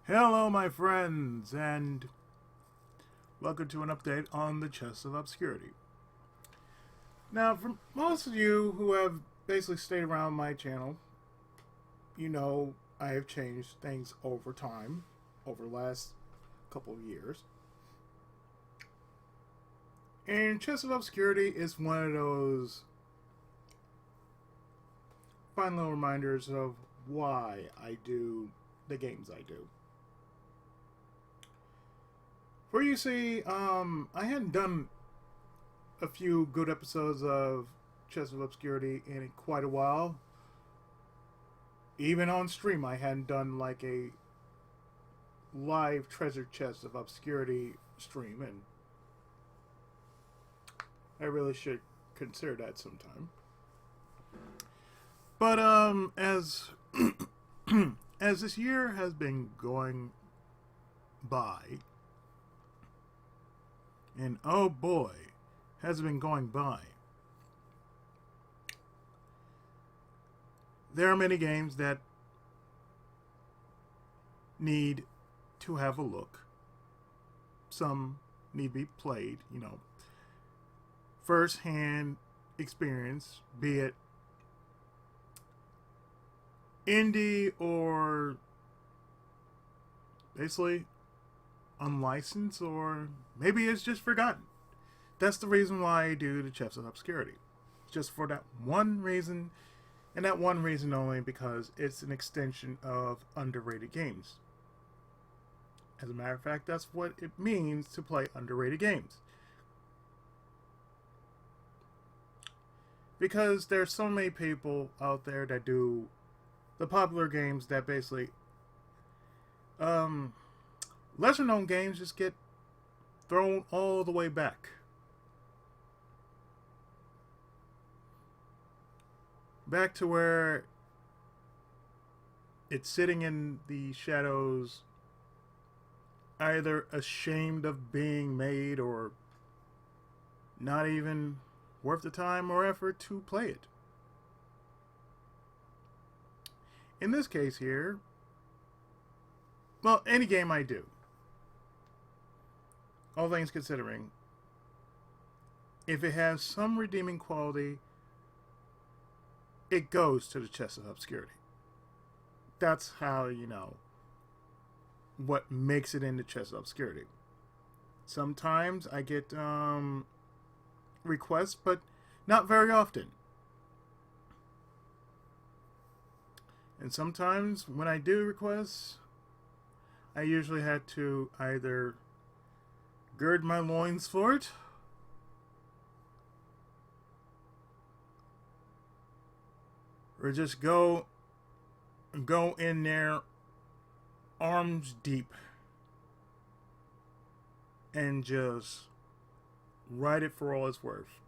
Hello, my friends, and welcome to an update on the Chest of Obscurity. Now, for most of you who have basically stayed around my channel, you know I have changed things over time, over the last couple of years. And Chest of Obscurity is one of those fun little reminders of why I do the games I do. For you see, I hadn't done a few good episodes of Chest of Obscurity in quite a while. Even on stream, I hadn't done like a live treasure chest of obscurity stream, and I really should consider that sometime. But as as this year has been going by, and oh boy, has it been going by. There are many games that need to have a look. Some need to be played, first-hand experience, be it indie or basically unlicensed, or maybe it's just forgotten. That's the reason why I do the Chest of Obscurity. Just for that one reason, and that one reason only, because it's an extension of underrated games. As a matter of fact, that's what it means to play underrated games. Because there's so many people out there that do the popular games that basically lesser known games just get thrown all the way back. Back to where it's sitting in the shadows, either ashamed of being made or not even worth the time or effort to play it. In this case here, well, any game I do, all things considering, if it has some redeeming quality, it goes to the Chest of Obscurity. That's how you know what makes it in the Chest of Obscurity. Sometimes I get requests, but not very often. And sometimes when I do requests, I usually had to either gird my loins for it, or just go in there arms deep and just write it for all it's worth,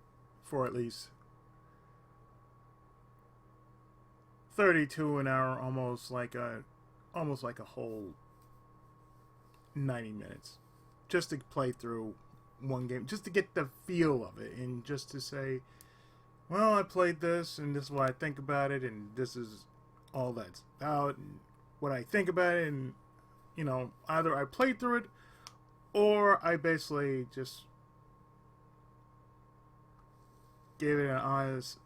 for at least 32 an hour, almost like a whole 90 minutes, just to play through one game, just to get the feel of it, and just to say, well, I played this, and this is what I think about it, and this is all that's about, and what I think about it, and either I played through it, or I basically just gave it an honest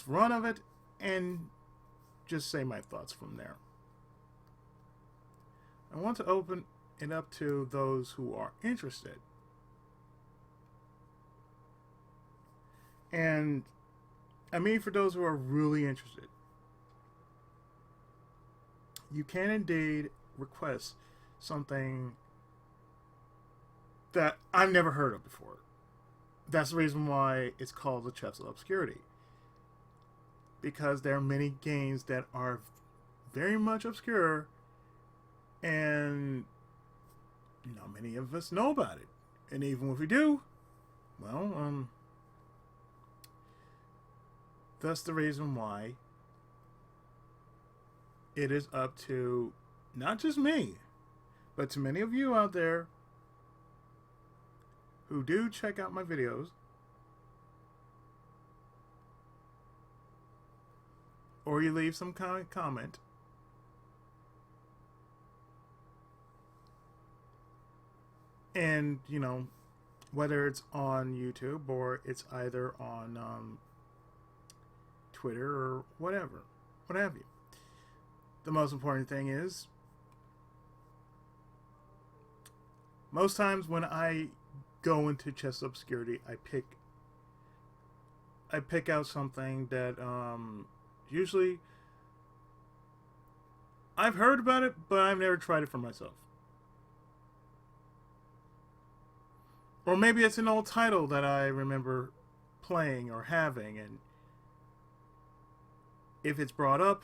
run of it, and just say my thoughts from there. I want to open it up to those who are interested. And I mean, for those who are really interested, you can indeed request something that I've never heard of before. That's the reason why it's called the Chest of Obscurity. Because there are many games that are very much obscure, and not many of us know about it. And even if we do, well, that's the reason why it is up to not just me, but to many of you out there who do check out my videos, or you leave some kind of comment, And, whether it's on YouTube or it's either on Twitter or whatever, what have you. The most important thing is, most times when I go into Chest Obscurity, I pick out something that usually I've heard about it, but I've never tried it for myself. Or maybe it's an old title that I remember playing or having, and if it's brought up,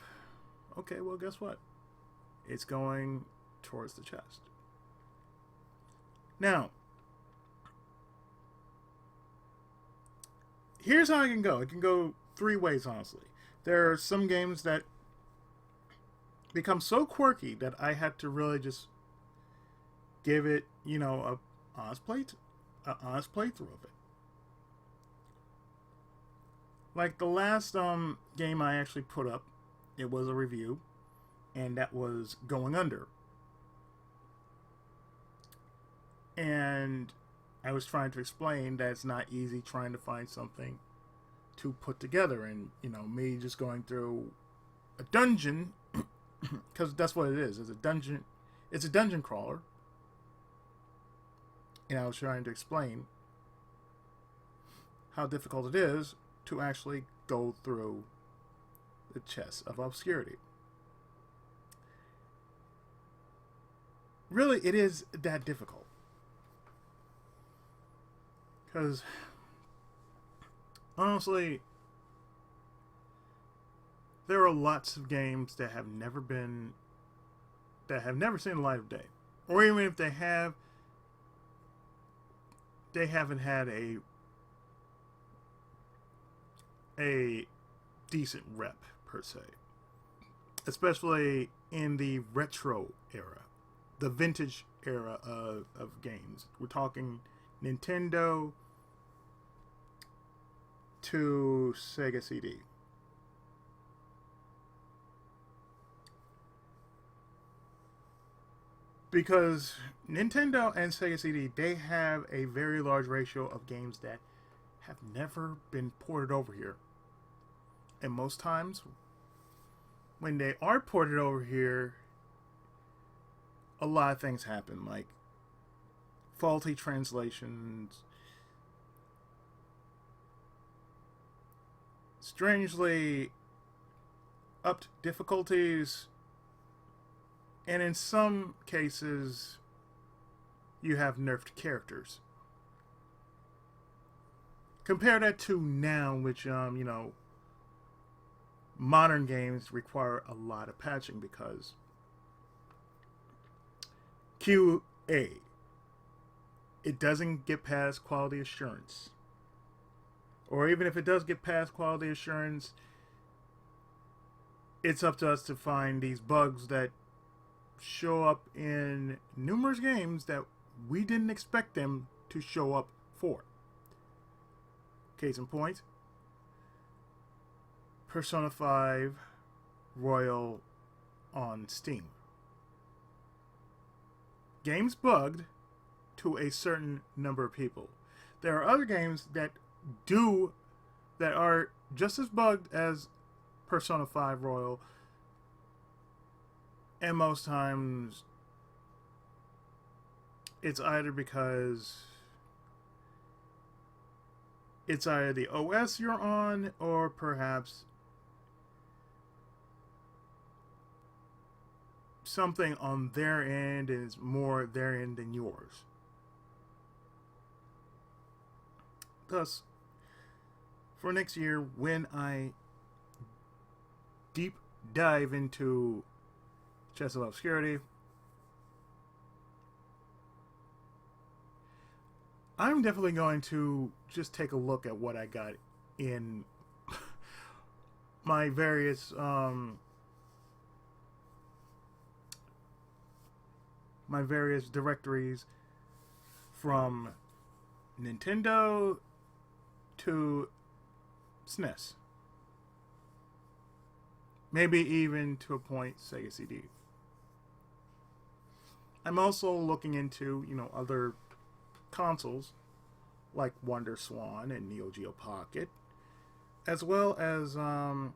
okay, well, guess what? It's going towards the chest. Now, here's how I can go. It can go three ways, honestly. There are some games that become so quirky that I had to really just give it, a honest playthrough of it. Like the last game I actually put up, it was a review, and that was Going Under. And I was trying to explain that it's not easy trying to find something to put together, and me just going through a dungeon, because that's what it is. It's a dungeon crawler. And I was trying to explain how difficult it is to actually go through the chest of obscurity. Really, it is that difficult. Because, honestly, there are lots of games that have never seen the light of day. Or even if they have, they haven't had a decent rep, per se. Especially in the retro era, the vintage era of games. We're talking Nintendo to Sega CD. Because Nintendo and Sega CD, they have a very large ratio of games that have never been ported over here. And most times, when they are ported over here, a lot of things happen, like faulty translations, strangely upped difficulties, and in some cases, you have nerfed characters. Compare that to now, which, modern games require a lot of patching because QA, it doesn't get past quality assurance. Or even if it does get past quality assurance, it's up to us to find these bugs that show up in numerous games that we didn't expect them to show up for. Case in point, Persona 5 Royal on Steam. Games bugged to a certain number of people. There are other games that are just as bugged as Persona 5 Royal, and most times it's either because it's either the OS you're on, or perhaps something on their end is more their end than yours. Thus, for next year, when I deep dive into Chest of Obscurity, I'm definitely going to just take a look at what I got in my various directories, from Nintendo to SNES. Maybe even to a point Sega CD. I'm also looking into, other consoles like Wonder Swan and Neo Geo Pocket, as well as I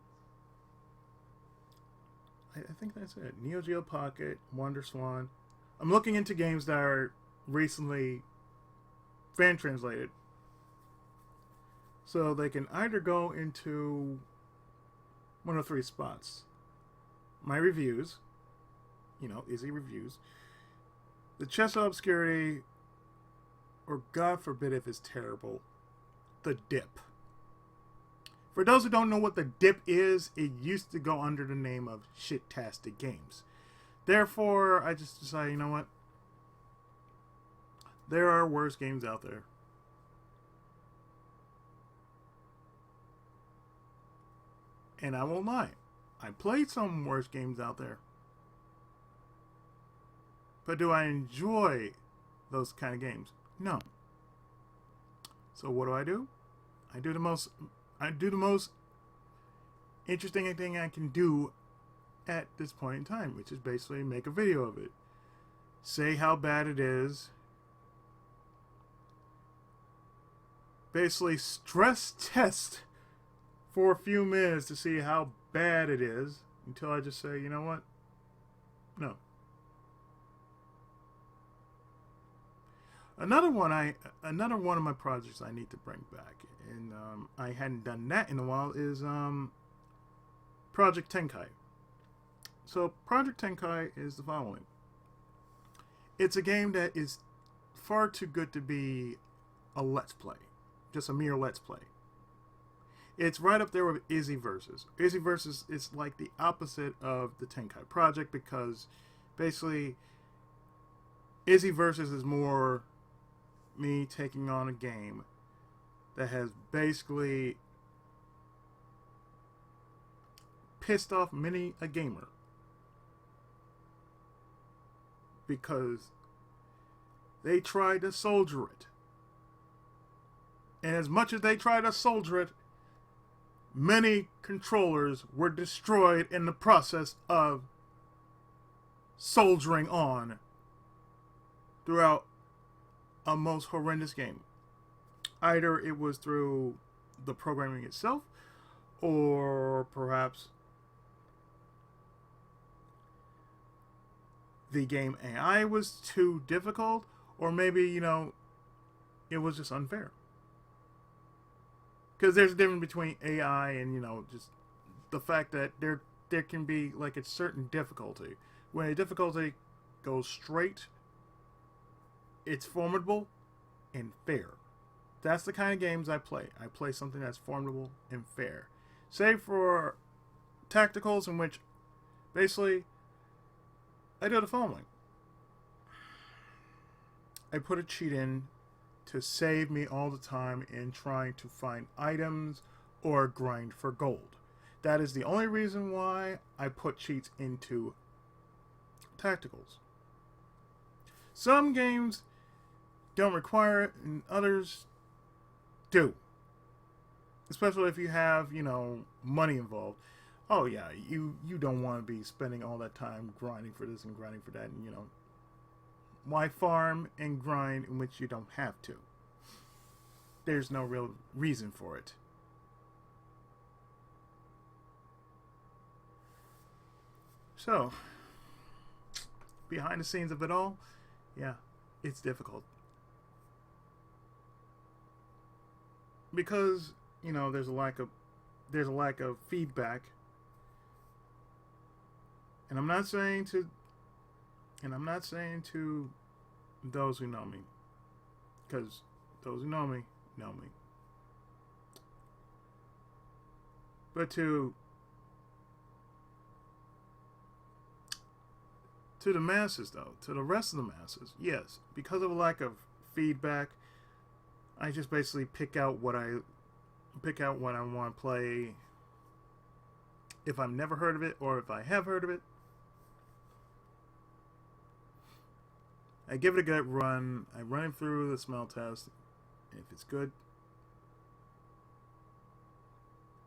think that's it. Neo Geo Pocket, Wonder Swan. I'm looking into games that are recently fan translated, so they can either go into one of three spots: my reviews, Izzy reviews, the Chest of Obscurity, or God forbid if it's terrible, the Dip. For those who don't know what the Dip is, it used to go under the name of Shit-tastic Games. Therefore, I just decided, you know what? There are worse games out there. And I won't lie. I played some worse games out there. But do I enjoy those kind of games? No. So what do? I do the most interesting thing I can do at this point in time, which is basically make a video of it. Say how bad it is. Basically stress test for a few minutes to see how bad it is until I just say, you know what? No. Another one of my projects I need to bring back, and I hadn't done that in a while, is Project Tenkai. So Project Tenkai is the following. It's a game that is far too good to be a Let's Play. Just a mere Let's Play. It's right up there with Izzy Versus. Izzy Versus is like the opposite of the Tenkai Project, because basically Izzy Versus is more me taking on a game that has basically pissed off many a gamer, because they tried to soldier it. And as much as they tried to soldier it, many controllers were destroyed in the process of soldiering on throughout a most horrendous game. Either it was through the programming itself, or perhaps the game AI was too difficult, or maybe, it was just unfair. Because there's a difference between AI and, just the fact that there can be like a certain difficulty. When a difficulty goes straight, it's formidable and fair. That's the kind of games I play. I play something that's formidable and fair. Save for tacticals, in which basically I do the following. I put a cheat in to save me all the time in trying to find items or grind for gold. That is the only reason why I put cheats into tacticals. Some games don't require it, and others do. Especially if you have, money involved. Oh yeah, you don't want to be spending all that time grinding for this and grinding for that, and why farm and grind in which you don't have to? There's no real reason for it. So, behind the scenes of it all, yeah, it's difficult. Because, there's a lack of feedback. And I'm not saying to those who know me, because those who know me know me. But to the masses, though, to the rest of the masses, yes, because of a lack of feedback, I just basically pick out what I want to play. If I've never heard of it, or if I have heard of it, I give it a good run. I run it through the smell test. If it's good,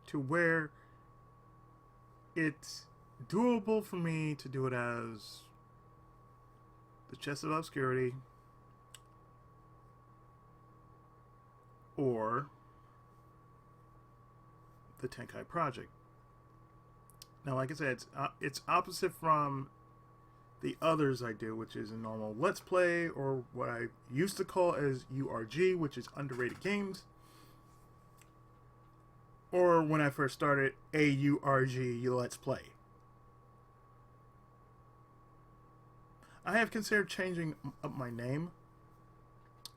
to where it's doable for me to do it as the Chest of Obscurity, or the Tenkai Project. Now, like I said, it's opposite from the others I do, which is a normal Let's Play, or what I used to call as URG, which is Underrated Games. Or when I first started, AURG, Let's Play. I have considered changing up my name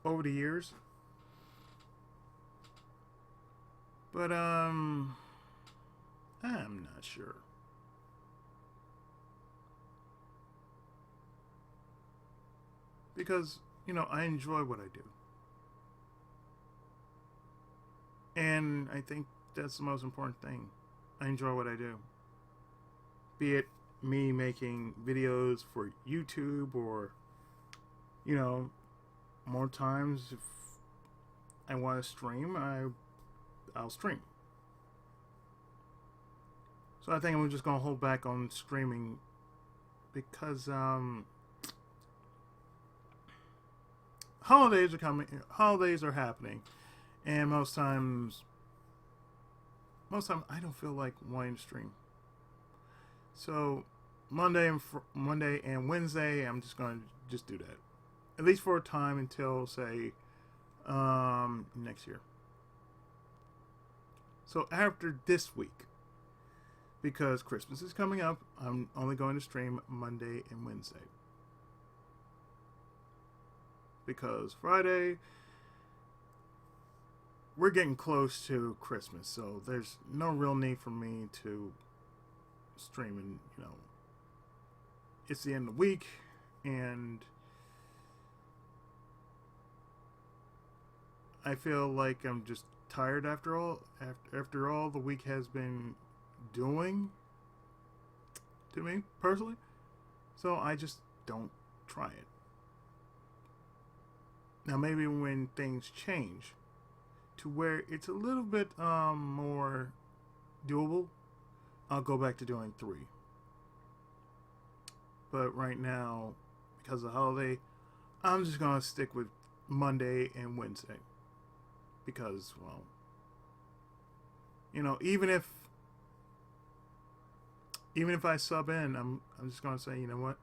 over the years. But, I'm not sure. Because, you know, I enjoy what I do. And I think that's the most important thing. I enjoy what I do. Be it me making videos for YouTube, or, you know, more times if I want to stream, I'll stream. So I think I'm just gonna hold back on streaming because holidays are coming. Holidays are happening, and most times I don't feel like wanting to stream. So Monday and Wednesday, I'm just going to do that, at least for a time until, say, next year. So after this week, because Christmas is coming up, I'm only going to stream Monday and Wednesday. Because Friday, we're getting close to Christmas, so there's no real need for me to stream. And, you know, it's the end of the week, and I feel like I'm just tired after all the week has been doing to me personally. So I just don't try it. Now maybe when things change to where it's a little bit more doable, I'll go back to doing 3. But right now, because of the holiday, I'm just gonna stick with Monday and Wednesday. Because, well, you know, even if I sub in, I'm just gonna say, you know what?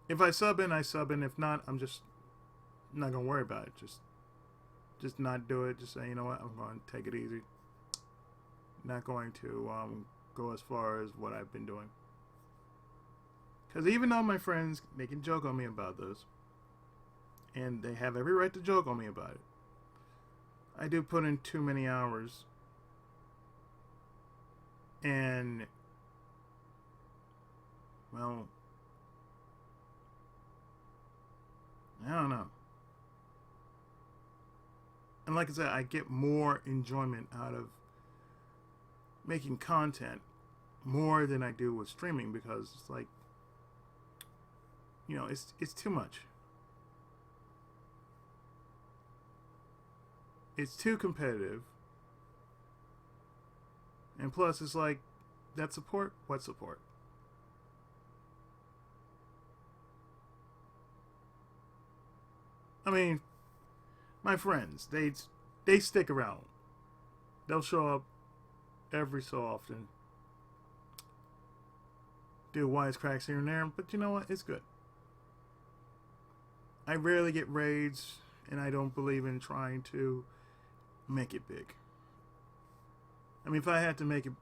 If I sub in, I sub in. If not, I'm just not gonna worry about it. Just not do it. Just say, you know what? I'm gonna take it easy. Not going to go as far as what I've been doing. Because even though my friends, they can joke on me about this, and they have every right to joke on me about it, I do put in too many hours. And, well, I don't know. And like I said, I get more enjoyment out of making content more than I do with streaming, because it's like, you know, it's too much. It's too competitive. And plus, it's like, that support? What support? I mean, my friends, they stick around. They'll show up every so often. Do wisecracks here and there, but you know what? It's good. I rarely get raids, and I don't believe in trying to make it big. I mean, if I had to make it,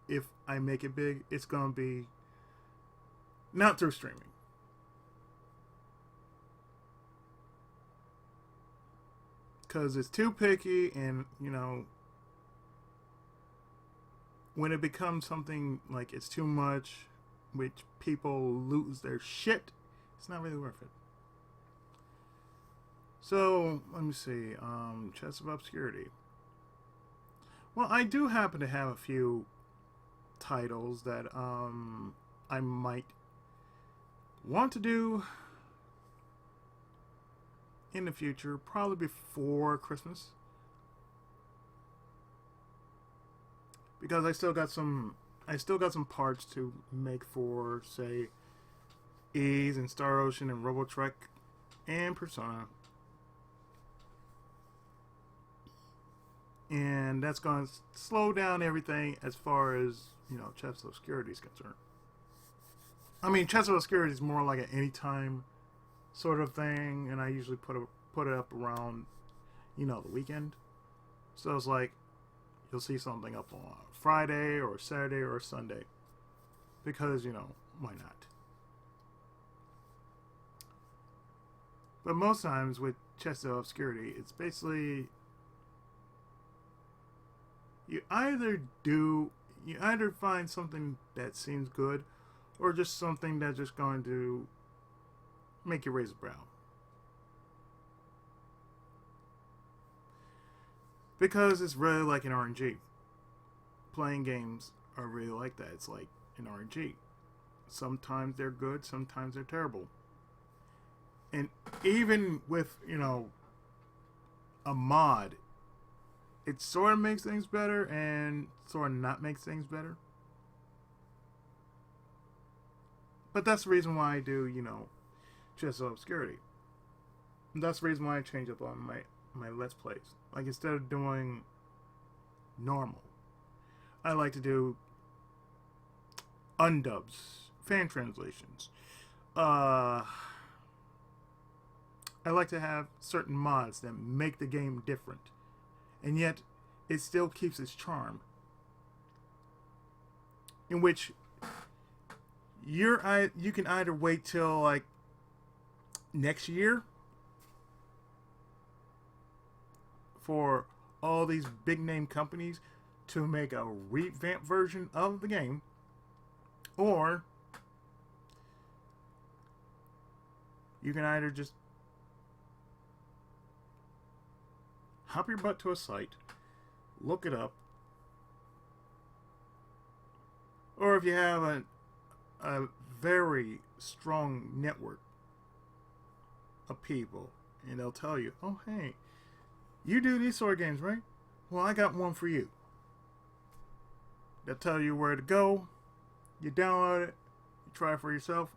if I make it big, it's gonna be not through streaming. Because it's too picky, and, you know, when it becomes something like it's too much, which people lose their shit, it's not really worth it. So, let me see, Chest of Obscurity. Well, I do happen to have a few titles that I might want to do in the future, probably before Christmas, because I still got some parts to make for, say, Ease and Star Ocean and Robotrek and Persona. and that's going to slow down everything as far as Chest of Obscurity is concerned. I mean, Chest of Obscurity is more like an anytime sort of thing, and I usually put it up around the weekend. So it's like you'll see something up on Friday or Saturday or Sunday because why not? But most times with Chest of Obscurity, it's basically you either find something that seems good or just something that's just going to make you raise a brow. Because it's really like an RNG. Playing games are really like that. It's like an RNG. Sometimes they're good, sometimes they're terrible. And even with, a mod, it sort of makes things better and sort of not makes things better. But that's the reason why I do, Chest of Obscurity. And that's the reason why I change up on my Let's Plays. Like, instead of doing normal, I like to do undubs, fan translations. I like to have certain mods that make the game different, and yet it still keeps its charm. In which you can either wait till like next year for all these big name companies to make a revamped version of the game, or you can either just hop your butt to a site, look it up, or if you have a very strong network of people, and they'll tell you, oh hey, you do these sort of games, right? Well, I got one for you. They'll tell you where to go, you download it, you try it for yourself,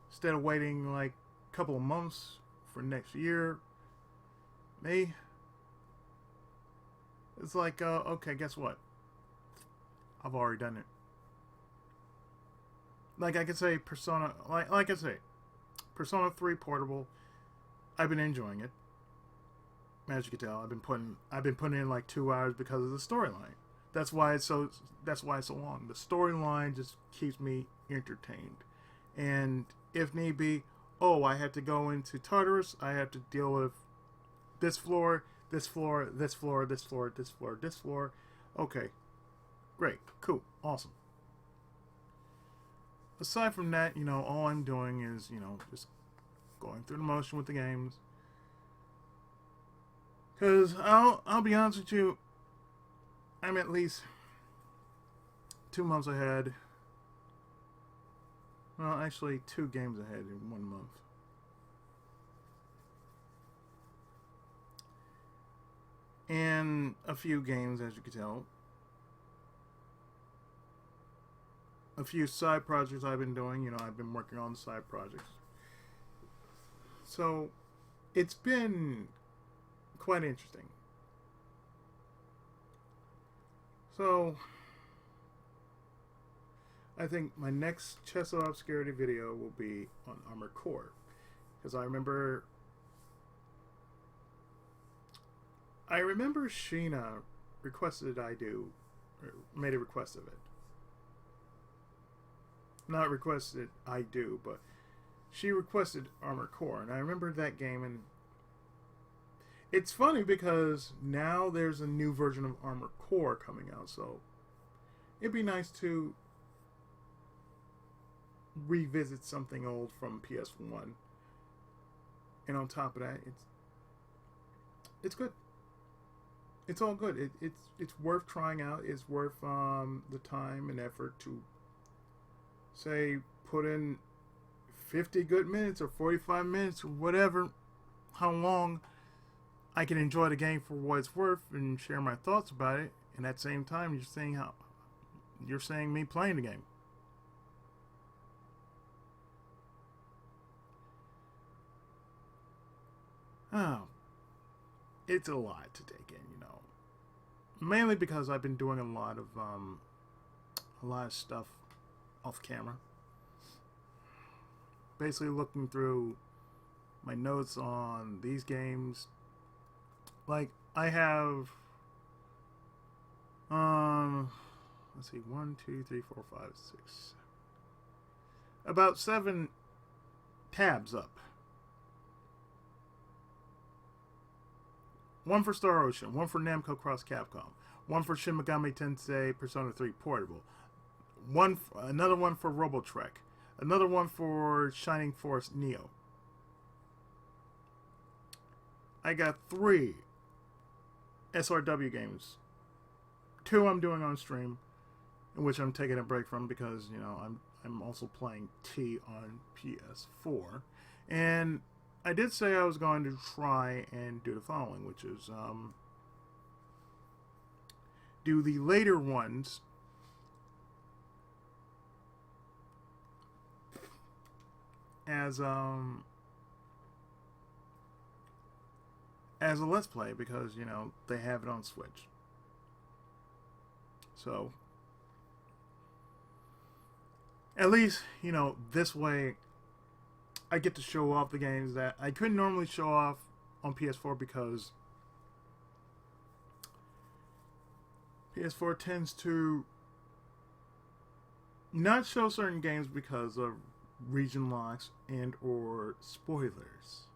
instead of waiting like a couple of months for next year. It's like, okay, guess what? I've already done it. Like I could say Persona, like I say, Persona 3 Portable, I've been enjoying it. As you can tell, I've been putting in like 2 hours because of the storyline. That's why it's so long. The storyline just keeps me entertained. And if need be, I have to go into Tartarus, I have to deal with this floor, this floor, this floor, this floor, this floor, this floor. Okay. Great. Cool. Awesome. Aside from that, all I'm doing is, just going through the motion with the games. Because I'll be honest with you, I'm at least 2 months ahead. Well, actually 2 games ahead in 1 month. And a few games, as you can tell. A few side projects I've been doing. I've been working on side projects. So, it's been quite interesting. So, I think my next Chest of Obscurity video will be on Armored Core. Because I remember Sheena requested I do, or made a request of it. Not requested I do, but she requested Armored Core, and I remember that game, and it's funny because now there's a new version of Armored Core coming out, so it'd be nice to revisit something old from PS1. And on top of that, it's good. It's all good. It's worth trying out. It's worth the time and effort to, say, put in 50 good minutes or 45 minutes or whatever, how long I can enjoy the game for what it's worth and share my thoughts about it. And at the same time, you're saying me playing the game. Oh, it's a lot to take in, mainly because I've been doing a lot of stuff off camera. Basically, looking through my notes on these games. Like I have, let's see, 1, 2, 3, 4, 5, 6, about 7 tabs up. One for Star Ocean, one for Namco Cross Capcom, one for Shin Megami Tensei Persona 3 Portable, another one for Robotrek, another one for Shining Force Neo. I got 3 SRW games. 2 I'm doing on stream, in which I'm taking a break from because, you know, I'm also playing T on PS4. And I did say I was going to try and do the following, which is do the later ones as a Let's Play because, you know, they have it on Switch. So at least, you know, this way I get to show off the games that I couldn't normally show off on PS4 because PS4 tends to not show certain games because of region locks and or spoilers.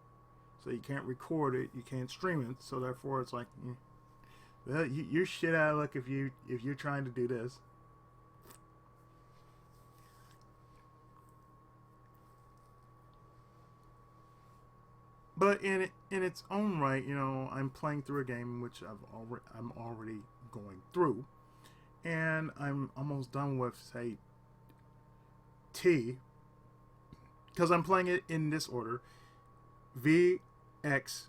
So you can't record it, you can't stream it, so therefore it's like, well, you're shit out of luck if you're trying to do this. But in its own right, you know, I'm playing through a game which I'm already going through, and I'm almost done with, say, T, because I'm playing it in this order: V, X,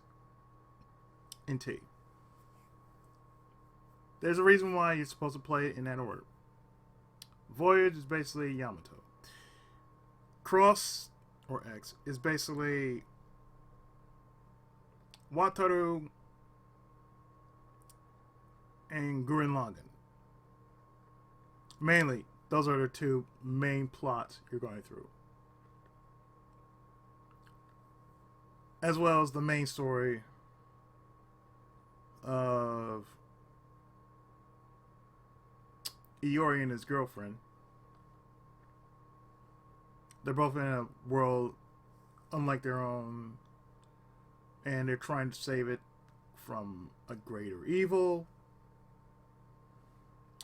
and T. There's a reason why you're supposed to play it in that order. Voyage is basically Yamato. Cross, or X, is basically Wataru and Gurren Lagann. Mainly, those are the 2 main plots you're going through. As well as the main story of Iori and his girlfriend. They're both in a world unlike their own, and they're trying to save it from a greater evil,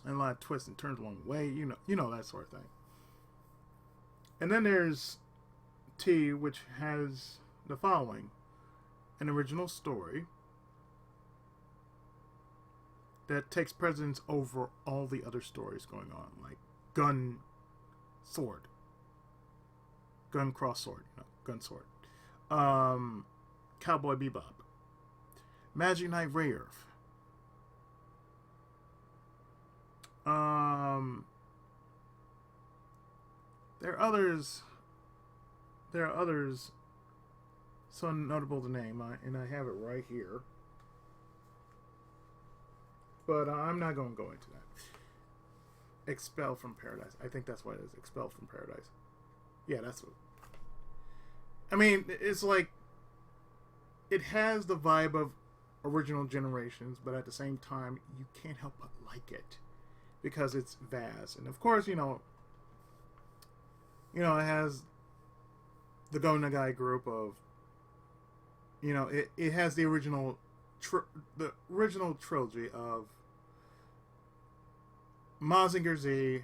and a lot of twists and turns along the way. You know that sort of thing. And then there's T, which has the following: an original story that takes precedence over all the other stories going on, like Gun Sword, Gun Cross Sword, Gun Sword, Cowboy Bebop, Magic Knight Rayearth, there are others so notable to name, and I have it right here. But I'm not going to go into that. Expel from Paradise. I think that's what it is. Expel from Paradise. Yeah, that's what. I mean, it's like it has the vibe of original Generations, but at the same time, you can't help but like it because it's vast, and of course, you know, it has the Go Nagai group of, you know, it has the original trilogy of Mazinger Z,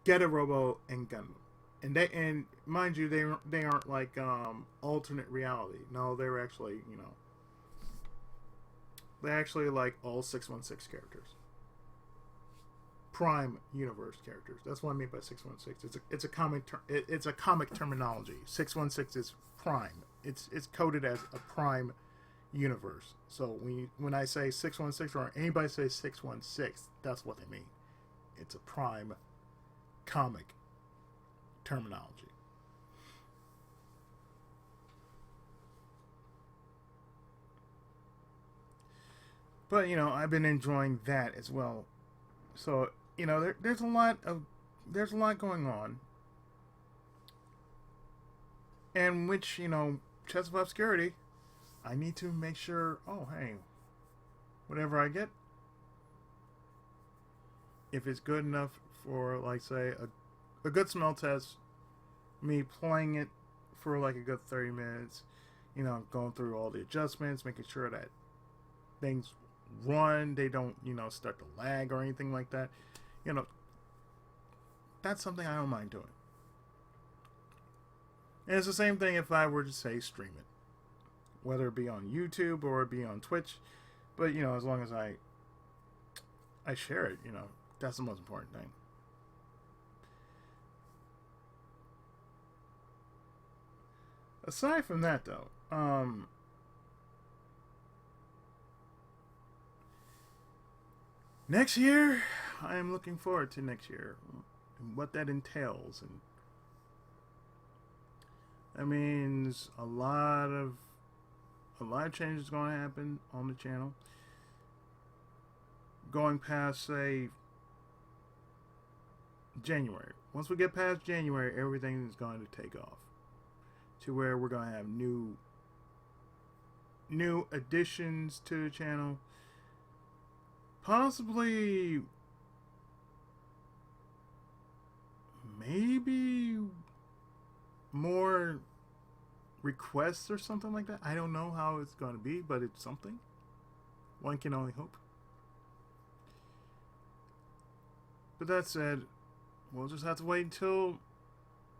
Getter Robo, and Gundam. And mind you, they aren't like alternate reality. No, they're actually, you know, they're actually like all 616 characters. Prime universe characters. That's what I mean by 616. It's a comic terminology. 616 is prime. It's coded as a prime universe. So when I say 616 or anybody says 616, that's what they mean. It's a prime comic terminology. But I've been enjoying that as well. So there's a lot going on, and which Chest of Obscurity, I need to make sure. Oh, hey, whatever I get, if it's good enough for, like, say, a good smell test, me playing it for like a good 30 minutes, going through all the adjustments, making sure that things run, they don't, start to lag or anything like that. You know, that's something I don't mind doing. And it's the same thing if I were to, say, stream it, whether it be on YouTube or it be on Twitch. But as long as I share it, that's the most important thing. Aside from that, though, next year, I am looking forward to next year and what that entails, and that means a lot of changes going to happen on the channel. Going past, say, January. Once we get past January, everything is going to take off to where we're going to have new additions to the channel. Possibly, maybe more requests or something like that. I don't know how it's going to be, but it's something. One can only hope. But that said, we'll just have to wait until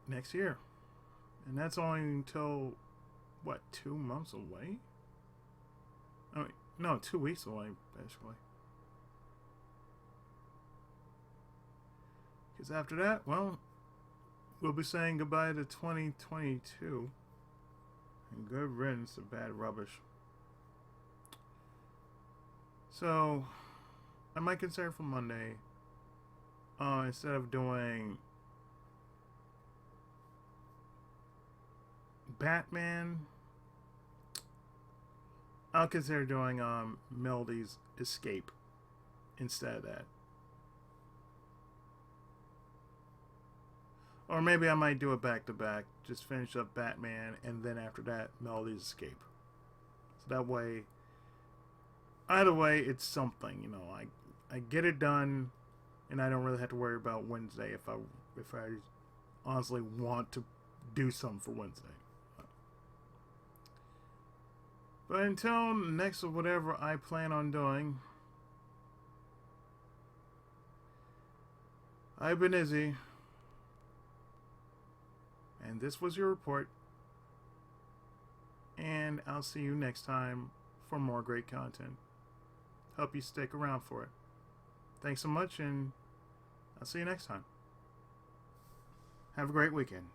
next year. And that's only until, what, 2 months away? I mean, no, 2 weeks away, basically. Because after that, well, we'll be saying goodbye to 2022. And good riddance to bad rubbish. So, I might consider for Monday, instead of doing Batman, I'll consider doing Melody's Escape instead of that. Or maybe I might do it back to back, just finish up Batman, and then after that, Melody's Escape. So that way, either way, it's something. I get it done, and I don't really have to worry about Wednesday if I honestly want to do something for Wednesday. But until next of whatever I plan on doing, I've been Izzy, and this was your report, and I'll see you next time for more great content. Hope you stick around for it. Thanks so much, and I'll see you next time. Have a great weekend.